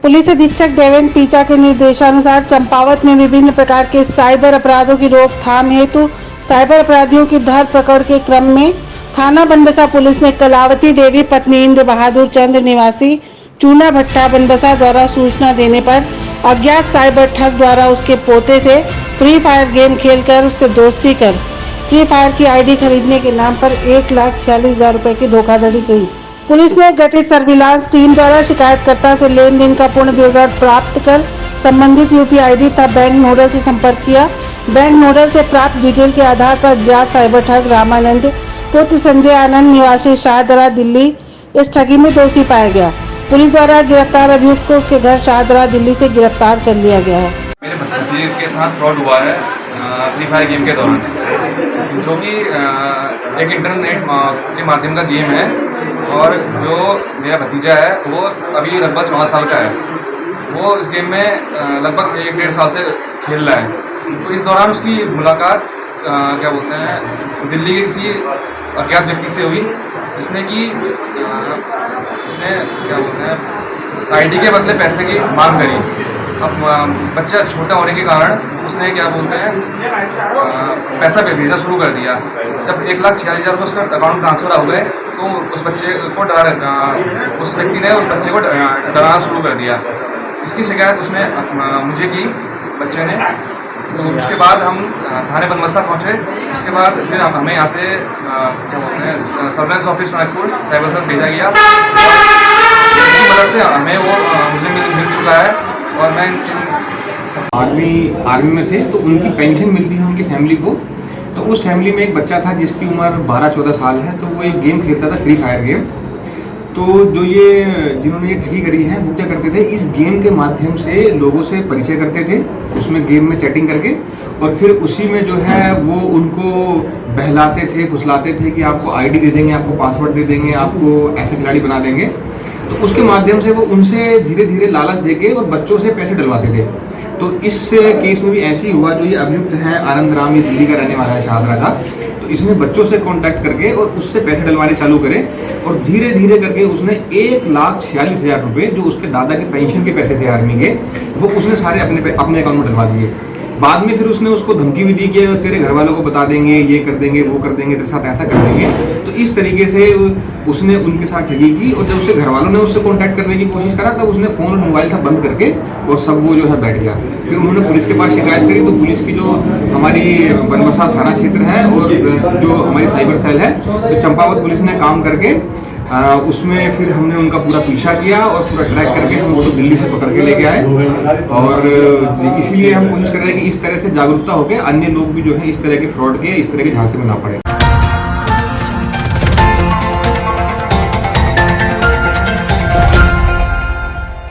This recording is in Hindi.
पुलिस अधीक्षक देवेंद्र पीचा के निर्देशानुसार चंपावत में विभिन्न प्रकार के साइबर अपराधों की रोकथाम हेतु साइबर अपराधियों की धर पकड़ के क्रम में थाना बनबसा पुलिस ने कलावती देवी पत्नी इंद्र बहादुर चंद्र निवासी चूना भट्टा बनबसा द्वारा सूचना देने पर अज्ञात साइबर ठग द्वारा उसके पोते से फ्री फायर गेम खेलकर उससे दोस्ती कर फ्री फायर की आईडी खरीदने के नाम पर 1,46,000 रुपए की धोखाधड़ी की। पुलिस ने गठित सर्विलांस टीम द्वारा शिकायतकर्ता से लेन देन का पूर्ण विवरण प्राप्त कर संबंधित यूपीआई आईडी तथा बैंक नोडल से संपर्क किया। बैंक नोडल से प्राप्त डिटेल के आधार पर अज्ञात साइबर ठग रामानंद पुत्र संजय आनंद निवासी शाहदरा दिल्ली इस ठगी में दोषी पाया गया। पुलिस द्वारा गिरफ्तार अभियुक्त को उसके घर शाहदरा दिल्ली से गिरफ्तार कर लिया गया है। मेरे भतीजे के साथ फ्रॉड हुआ है फ्री फायर गेम के दौरान, जो कि एक इंटरनेट के माध्यम का गेम है और जो मेरा भतीजा है वो अभी लगभग 14 साल का है। वो इस गेम में लगभग 1-1.5 साल से खेल रहा है। तो इस दौरान उसकी मुलाकात क्या बोलते हैं दिल्ली के किसी अज्ञात व्यक्ति से हुई, जिसने क्या बोलते हैं आईडी के बदले पैसे की मांग करी। अब बच्चा छोटा होने के कारण उसने क्या बोलते हैं पैसा भेजना शुरू कर दिया। जब 1,46,000 रुपये उसका अकाउंट ट्रांसफ़र हो गए तो उस बच्चे को उस व्यक्ति ने उस बच्चे को डराना शुरू कर दिया। इसकी शिकायत उसने मुझे की, बच्चे ने। तो उसके बाद हम थाने बनबसा पहुँचे। उसके बाद फिर हमें यहाँ से क्या बोलते हैं surveillance office Nagpur cyber cell भेजा गया। इसकी मदद से हमें वो मुझे मिल चुका है और मैं आर्मी में थे तो उनकी पेंशन मिलती है उनकी फैमिली को। तो उस फैमिली में एक बच्चा था जिसकी उम्र 12-14 साल है। तो वो एक गेम खेलता था फ्री फायर गेम। तो जो जिन्होंने ये ठगी करी है वो क्या करते थे, इस गेम के माध्यम से लोगों से परिचय करते थे, उसमें गेम में चैटिंग करके, और फिर उसी में जो है वो उनको बहलाते थे, फुसलाते थे कि आपको आईडी दे देंगे, आपको पासवर्ड दे देंगे, आपको ऐसे खिलाड़ी बना देंगे। तो उसके माध्यम से वो उनसे धीरे धीरे लालच देके और बच्चों से पैसे डलवाते थे। तो इस केस में भी ऐसे ही हुआ। जो ये अभियुक्त है आनंद राम, ये दिल्ली का रहने वाला है, शाहदरा का। तो इसने बच्चों से कांटेक्ट करके और उससे पैसे डलवाने चालू करे और धीरे धीरे करके उसने 1,46,000 रुपये जो उसके दादा के पेंशन के पैसे थे आर्मी के, वो उसने सारे अपने अकाउंट में डलवा दिए। बाद में फिर उसने उसको धमकी भी दी कि तेरे घर वालों को बता देंगे, ये कर देंगे, वो कर देंगे, तेरे साथ ऐसा कर देंगे। तो इस तरीके से उसने उनके साथ ठगी की। और जब उसके घर वालों ने उससे कांटेक्ट करने की कोशिश करा तब उसने फ़ोन और मोबाइल सब बंद करके और सब वो जो है बैठ गया। फिर उन्होंने पुलिस के पास शिकायत करी। तो पुलिस की जो हमारी बनबसा थाना क्षेत्र है और जो हमारी साइबर सेल है, तो चंपावत पुलिस ने काम करके उसमें फिर हमने उनका पूरा पीछा किया और पूरा ट्रैक करके हम उसको दिल्ली से पकड़ के लेके आए। और इसीलिए हम कोशिश कर रहे हैं कि इस तरह से जागरूकता हो के अन्य लोग भी जो है इस तरह के फ्रॉड के, इस तरह के झांसे में ना पड़े।